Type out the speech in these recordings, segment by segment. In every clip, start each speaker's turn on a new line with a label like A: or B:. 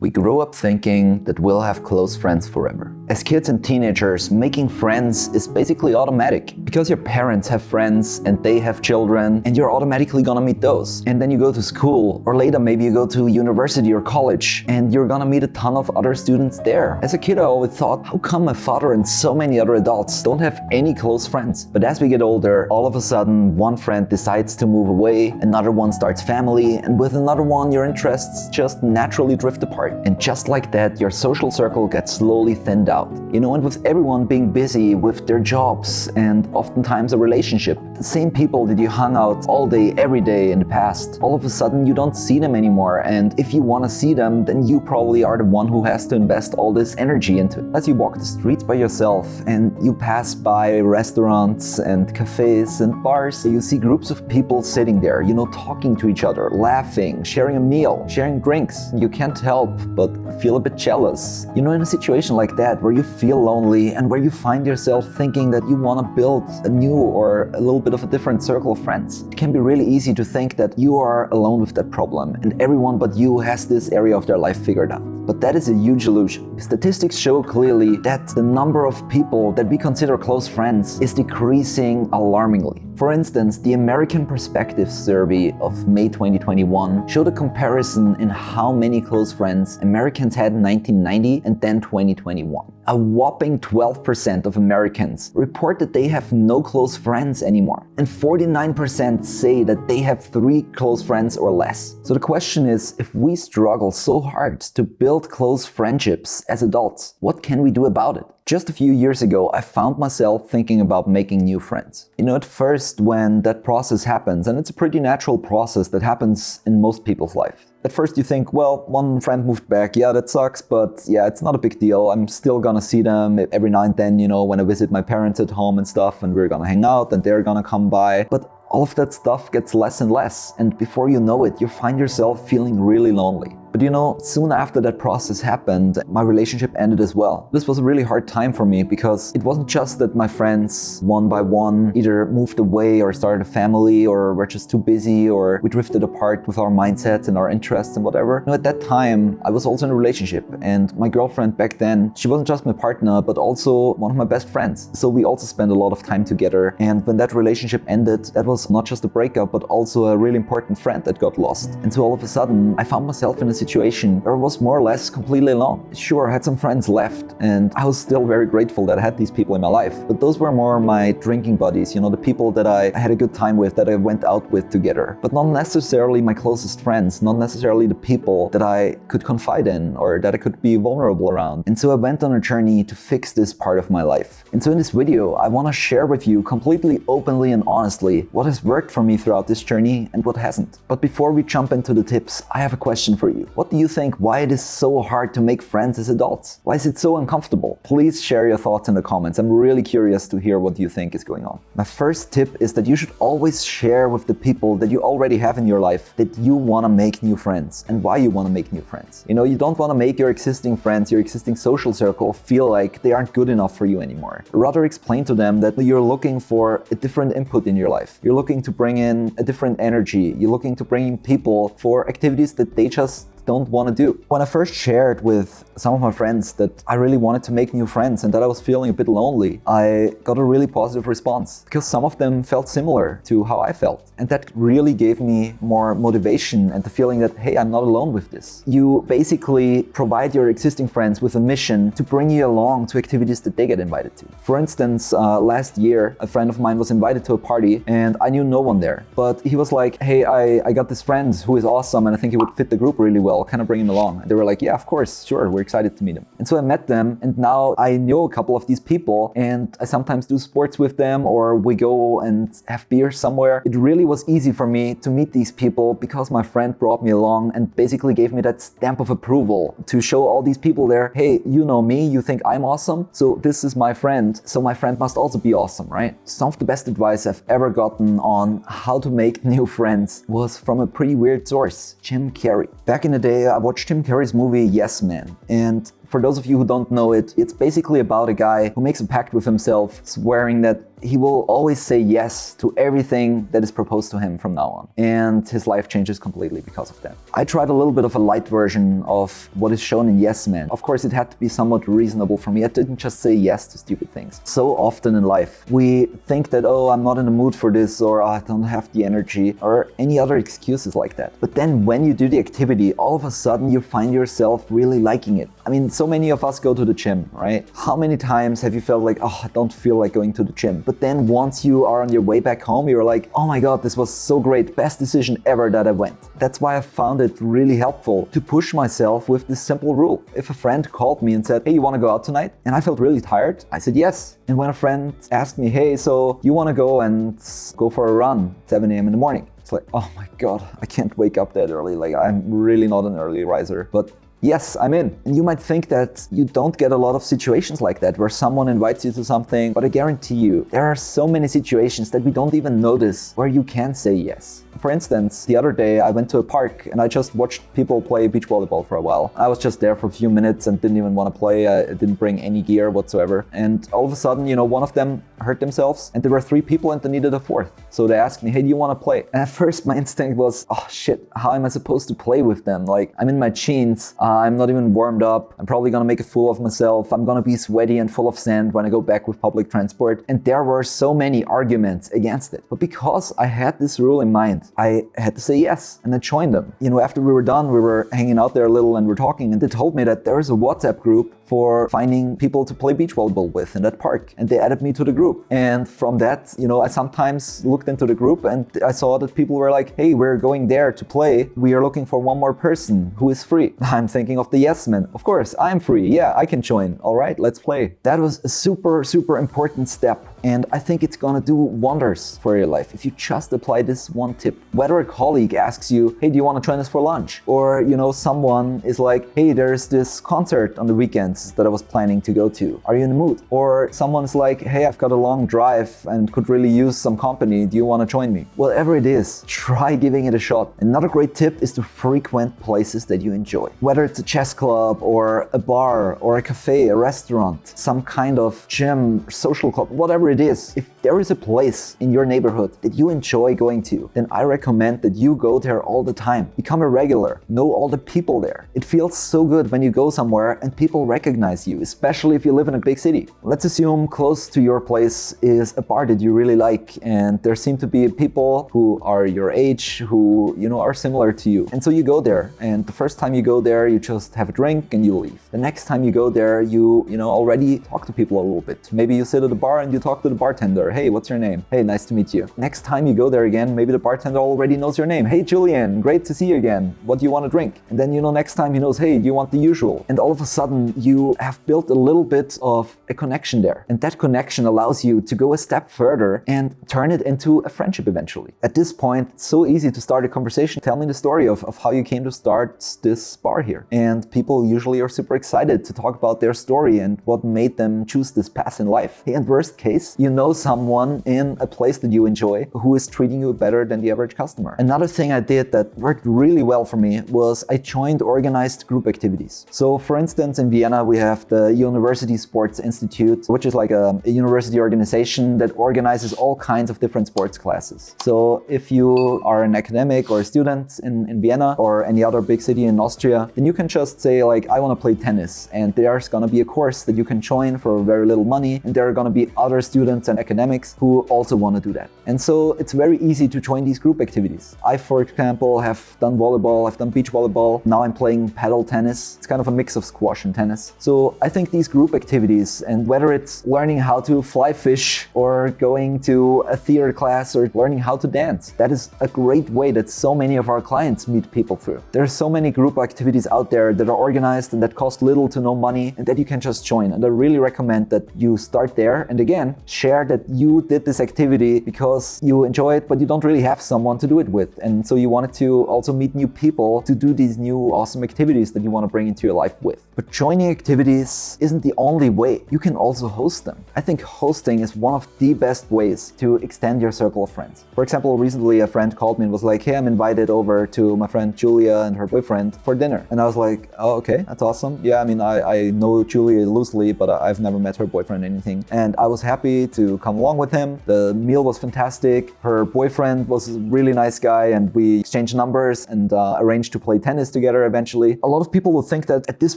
A: We grow up thinking that we'll have close friends forever. As kids and teenagers, making friends is basically automatic because your parents have friends and they have children and you're automatically gonna meet those. And then you go to school, or later maybe you go to university or college and you're gonna meet a ton of other students there. As a kid I always thought, how come my father and so many other adults don't have any close friends? But as we get older, all of a sudden one friend decides to move away, another one starts family, and with another one your interests just naturally drift apart. And just like that, your social circle gets slowly thinned out. You know, and with everyone being busy with their jobs and oftentimes a relationship, the same people that you hung out all day, every day in the past, all of a sudden you don't see them anymore. And if you want to see them, then you probably are the one who has to invest all this energy into it. As you walk the streets by yourself and you pass by restaurants and cafes and bars, you see groups of people sitting there, you know, talking to each other, laughing, sharing a meal, sharing drinks. You can't help but feel a bit jealous. You know, in a situation like that where you feel lonely and where you find yourself thinking that you want to build a new or a little bit of a different circle of friends, it can be really easy to think that you are alone with that problem and everyone but you has this area of their life figured out. But that is a huge illusion. Statistics show clearly that the number of people that we consider close friends is decreasing alarmingly. For instance, the American Perspective survey of May 2021 showed a comparison in how many close friends Americans had in 1990 and then 2021. A whopping 12% of Americans report that they have no close friends anymore, and 49% say that they have 3 close friends or less. So the question is, if we struggle so hard to build close friendships as adults, what can we do about it? Just a few years ago, I found myself thinking about making new friends. You know, at first when that process happens, and it's a pretty natural process that happens in most people's life. At first you think, well, one friend moved back, yeah, that sucks, but yeah, it's not a big deal. I'm still gonna see them every now and then, you know, when I visit my parents at home and stuff, and we're gonna hang out and they're gonna come by. But all of that stuff gets less and less, and before you know it, you find yourself feeling really lonely. But you know, soon after that process happened, my relationship ended as well. This was a really hard time for me because it wasn't just that my friends, one by one, either moved away or started a family or were just too busy or we drifted apart with our mindsets and our interests and whatever. You know, at that time, I was also in a relationship, and my girlfriend back then, she wasn't just my partner, but also one of my best friends. So we also spent a lot of time together. And when that relationship ended, that was not just a breakup, but also a really important friend that got lost. And so all of a sudden, I found myself in a situation where I was more or less completely alone. Sure, I had some friends left, and I was still very grateful that I had these people in my life. But those were more my drinking buddies, you know, the people that I had a good time with, that I went out with together. But not necessarily my closest friends, not necessarily the people that I could confide in or that I could be vulnerable around. And so I went on a journey to fix this part of my life. And so in this video, I want to share with you completely openly and honestly what has worked for me throughout this journey and what hasn't. But before we jump into the tips, I have a question for you. What do you think why it is so hard to make friends as adults? Why is it so uncomfortable? Please share your thoughts in the comments. I'm really curious to hear what you think is going on. My first tip is that you should always share with the people that you already have in your life that you want to make new friends and why you want to make new friends. You know, you don't want to make your existing friends, your existing social circle feel like they aren't good enough for you anymore. Rather explain to them that you're looking for a different input in your life. You're looking to bring in a different energy. You're looking to bring in people for activities that they just don't want to do. When I first shared with some of my friends that I really wanted to make new friends and that I was feeling a bit lonely, I got a really positive response because some of them felt similar to how I felt. And that really gave me more motivation and the feeling that, hey, I'm not alone with this. You basically provide your existing friends with a mission to bring you along to activities that they get invited to. For instance, last year, a friend of mine was invited to a party and I knew no one there. But he was like, hey, I got this friend who is awesome and I think he would fit the group really well. Kind of bring him along. And they were like, yeah, of course, sure, we're excited to meet him. And so I met them, and now I know a couple of these people, and I sometimes do sports with them, or we go and have beer somewhere. It really was easy for me to meet these people because my friend brought me along and basically gave me that stamp of approval to show all these people there, hey, you know me, you think I'm awesome, so this is my friend, so my friend must also be awesome, right? Some of the best advice I've ever gotten on how to make new friends was from a pretty weird source, Jim Carrey. Back in the day, I watched Jim Carrey's movie Yes Man, and for those of you who don't know it, it's basically about a guy who makes a pact with himself, swearing that he will always say yes to everything that is proposed to him from now on. And his life changes completely because of that. I tried a little bit of a light version of what is shown in Yes Men. Of course, it had to be somewhat reasonable for me. I didn't just say yes to stupid things. So often in life, we think that, oh, I'm not in the mood for this, or oh, I don't have the energy, or any other excuses like that. But then when you do the activity, all of a sudden you find yourself really liking it. I mean, so many of us go to the gym, right? How many times have you felt like, oh, I don't feel like going to the gym? But then once you are on your way back home, you're like, oh my God, this was so great. Best decision ever that I went. That's why I found it really helpful to push myself with this simple rule. If a friend called me and said, hey, you want to go out tonight? And I felt really tired, I said yes. And when a friend asked me, hey, so you want to go and go for a run at 7 a.m. in the morning? It's like, oh my God, I can't wake up that early. Like, I'm really not an early riser. But yes, I'm in. And you might think that you don't get a lot of situations like that where someone invites you to something, but I guarantee you, there are so many situations that we don't even notice where you can say yes. For instance, the other day I went to a park and I just watched people play beach volleyball for a while. I was just there for a few minutes and didn't even want to play. I didn't bring any gear whatsoever. And all of a sudden, one of them hurt themselves and there were 3 people and they needed a 4th. So they asked me, hey, do you want to play? And at first my instinct was, oh shit, how am I supposed to play with them? Like, I'm in my jeans, I'm not even warmed up. I'm probably gonna make a fool of myself. I'm gonna be sweaty and full of sand when I go back with public transport. And there were so many arguments against it. But because I had this rule in mind, I had to say yes and then join them. After we were done, we were hanging out there a little and we're talking, and they told me that there is a WhatsApp group for finding people to play beach volleyball with in that park. And they added me to the group. And from that, I sometimes looked into the group and I saw that people were like, hey, we're going there to play. We are looking for one more person who is free. I'm thinking of the yes men. Of course, I'm free. Yeah, I can join. All right, let's play. That was a super, super important step. And I think it's gonna do wonders for your life if you just apply this one tip. Whether a colleague asks you, hey, do you want to join us for lunch? Or, someone is like, hey, there's this concert on the weekends that I was planning to go to. Are you in the mood? Or someone's like, hey, I've got a long drive and could really use some company. Do you want to join me? Whatever it is, try giving it a shot. Another great tip is to frequent places that you enjoy. Whether it's a chess club or a bar or a cafe, a restaurant, some kind of gym, social club, whatever it is. If there is a place in your neighborhood that you enjoy going to, then I recommend that you go there all the time. Become a regular. Know all the people there. It feels so good when you go somewhere and people recognize you, especially if you live in a big city. Let's assume close to your place is a bar that you really like, and there seem to be people who are your age, who, are similar to you. And so you go there, and the first time you go there, you just have a drink and you leave. The next time you go there, you already talk to people a little bit. Maybe you sit at the bar and you talk to the bartender. Hey, what's your name? Hey, nice to meet you. Next time you go there again, maybe the bartender already knows your name. Hey, Julian, great to see you again. What do you want to drink? And then, next time he knows, hey, do you want the usual? And all of a sudden, you have built a little bit of a connection there. And that connection allows you to go a step further and turn it into a friendship eventually. At this point, it's so easy to start a conversation. Tell me the story of how you came to start this bar here. And people usually are super excited to talk about their story and what made them choose this path in life. Hey, and worst case, you know someone in a place that you enjoy who is treating you better than the average customer. Another thing I did that worked really well for me was I joined organized group activities. So for instance, in Vienna, we have the University Sports Institute, which is like a university organization that organizes all kinds of different sports classes. So if you are an academic or a student in Vienna or any other big city in Austria, then you can just say like, I want to play tennis, and there's going to be a course that you can join for very little money, and there are going to be other students and academics who also want to do that. And so it's very easy to join these group activities. I, for example, have done volleyball, I've done beach volleyball, now I'm playing paddle tennis. It's kind of a mix of squash and tennis. So I think these group activities, and whether it's learning how to fly fish or going to a theater class or learning how to dance, that is a great way that so many of our clients meet people through. There are so many group activities out there that are organized and that cost little to no money and that you can just join. And I really recommend that you start there and again, share that you did this activity because you enjoy it, but you don't really have someone to do it with. And so you wanted to also meet new people to do these new awesome activities that you want to bring into your life with. But joining activities isn't the only way. You can also host them. I think hosting is one of the best ways to extend your circle of friends. For example, recently a friend called me and was like, hey, I'm invited over to my friend Julia and her boyfriend for dinner. And I was like, oh, okay, that's awesome. Yeah, I mean, I know Julia loosely, but I've never met her boyfriend or anything. And I was happy family to come along with him. The meal was fantastic. Her boyfriend was a really nice guy, and we exchanged numbers and arranged to play tennis together eventually. A lot of people will think that at this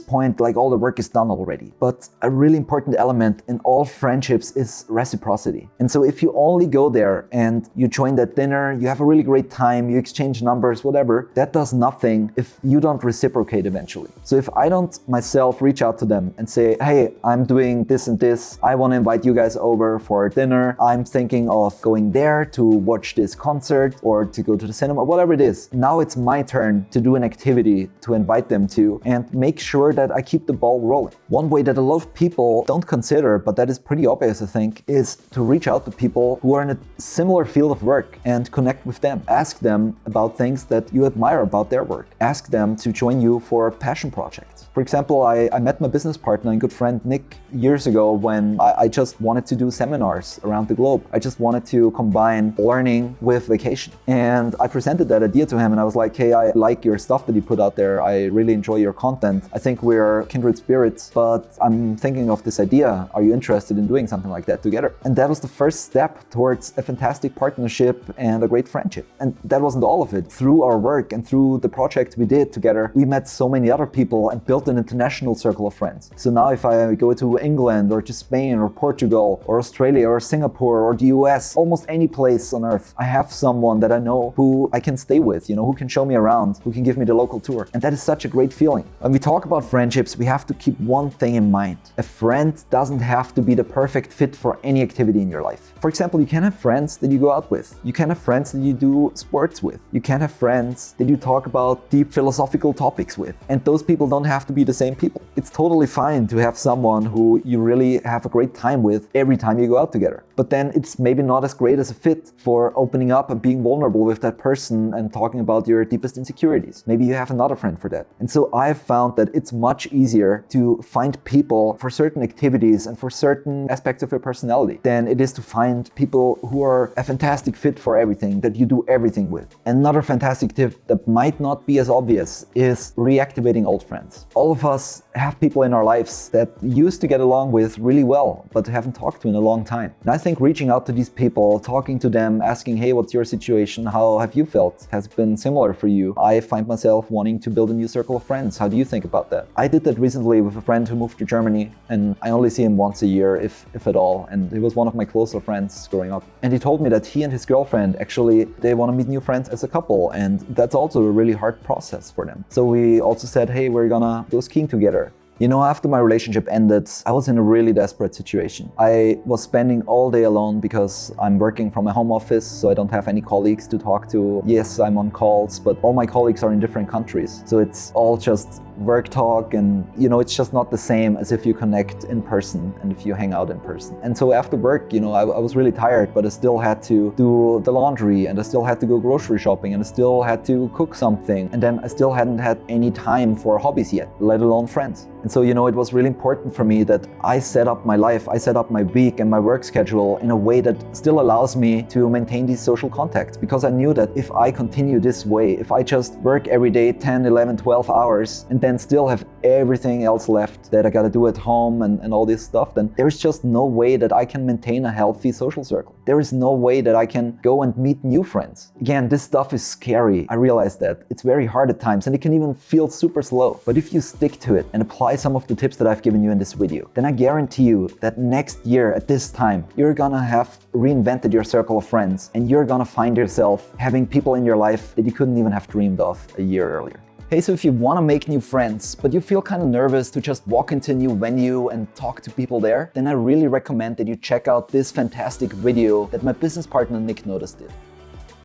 A: point, like, all the work is done already. But a really important element in all friendships is reciprocity. And so if you only go there and you join that dinner, you have a really great time, you exchange numbers, whatever, that does nothing if you don't reciprocate eventually. So if I don't myself reach out to them and say, hey, I'm doing this and this, I want to invite you guys over for dinner, I'm thinking of going there to watch this concert or to go to the cinema, whatever it is. Now it's my turn to do an activity to invite them to and make sure that I keep the ball rolling. One way that a lot of people don't consider, but that is pretty obvious, I think, is to reach out to people who are in a similar field of work and connect with them. Ask them about things that you admire about their work. Ask them to join you for passion projects. For example, I met my business partner and good friend Nick years ago when I just wanted to do seminars around the globe. I just wanted to combine learning with vacation. And I presented that idea to him and I was like, hey, I like your stuff that you put out there. I really enjoy your content. I think we're kindred spirits, but I'm thinking of this idea. Are you interested in doing something like that together? And that was the first step towards a fantastic partnership and a great friendship. And that wasn't all of it. Through our work and through the project we did together, we met so many other people and built an international circle of friends. So now if I go to England or to Spain or Portugal or Australia or Singapore or the US, almost any place on earth, I have someone that I know who I can stay with, who can show me around, who can give me the local tour. And that is such a great feeling. When we talk about friendships, we have to keep one thing in mind. A friend doesn't have to be the perfect fit for any activity in your life. For example, you can have friends that you go out with. You can have friends that you do sports with. You can have friends that you talk about deep philosophical topics with. And those people don't have to be the same people. It's totally fine to have someone who you really have a great time with every time you go out together. But then it's maybe not as great as a fit for opening up and being vulnerable with that person and talking about your deepest insecurities. Maybe you have another friend for that. And so I've found that it's much easier to find people for certain activities and for certain aspects of your personality than it is to find people who are a fantastic fit for everything, that you do everything with. Another fantastic tip that might not be as obvious is reactivating old friends. All of us have people in our lives that used to get along with really well, but haven't talked to in a long time. And I think reaching out to these people, talking to them, asking, hey, what's your situation? How have you felt? Has it been similar for you? I find myself wanting to build a new circle of friends. How do you think about that? I did that recently with a friend who moved to Germany, and I only see him once a year, if at all. And he was one of my closer friends growing up. And he told me that he and his girlfriend, actually, they want to meet new friends as a couple. And that's also a really hard process for them. So we also said, hey, we're gonna go skiing together. After my relationship ended, I was in a really desperate situation. I was spending all day alone because I'm working from my home office, so I don't have any colleagues to talk to. Yes, I'm on calls, but all my colleagues are in different countries. So it's all just work talk and, it's just not the same as if you connect in person and if you hang out in person. And so after work, I was really tired, but I still had to do the laundry and I still had to go grocery shopping and I still had to cook something. And then I still hadn't had any time for hobbies yet, let alone friends. And so, it was really important for me that I set up my life, I set up my week and my work schedule in a way that still allows me to maintain these social contacts. Because I knew that if I continue this way, if I just work every day 10, 11, 12 hours and then still have everything else left that I gotta do at home and all this stuff, then there's just no way that I can maintain a healthy social circle. There is no way that I can go and meet new friends. Again, this stuff is scary. I realize that. It's very hard at times and it can even feel super slow. But if you stick to it and apply some of the tips that I've given you in this video, then I guarantee you that next year at this time, you're gonna have reinvented your circle of friends and you're gonna find yourself having people in your life that you couldn't even have dreamed of a year earlier. Hey, so if you want to make new friends, but you feel kind of nervous to just walk into a new venue and talk to people there, then I really recommend that you check out this fantastic video that my business partner Nick Notice did.